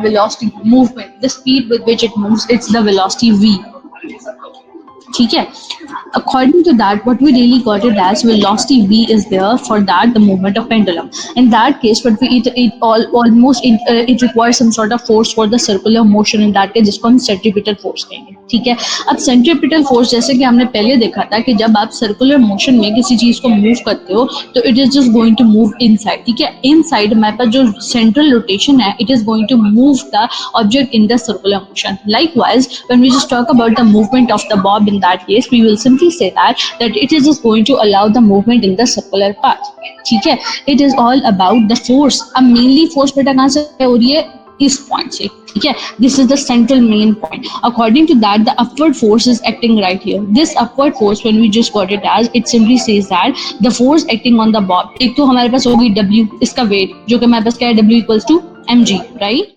velocity movement, the speed with which it moves, it's the velocity v. ठीक है. According to that, what we really got it as velocity v is there for that the movement of pendulum. In that case, what we it requires some sort of force for the circular motion. In that case, जिसको हम centripetal force कहेंगे. ठीक है. अब centripetal force जैसे कि हमने पहले देखा था कि जब आप circular motion में किसी चीज को move करते हो तो it is just going to move inside. ठीक है. Inside हमारे पास जो central rotation है, it is going to move the object in the circular motion. Likewise, when we just talk about the movement of the bob, in that case we will simply say that it is just going to allow the movement in the circular path. ठीक है. It is all about the force. अब mainly force बेटा कहाँ से हो रही है? इस पॉइंट से. ठीक है. This is the central main point. According to that, the upward force is acting right here. This upward force, when we just got it as, it simply says that the force acting on the bob, एक तो हमारे पास होगी W, इसका weight, जो कि हमारे पास क्या है, W equals to mg, right?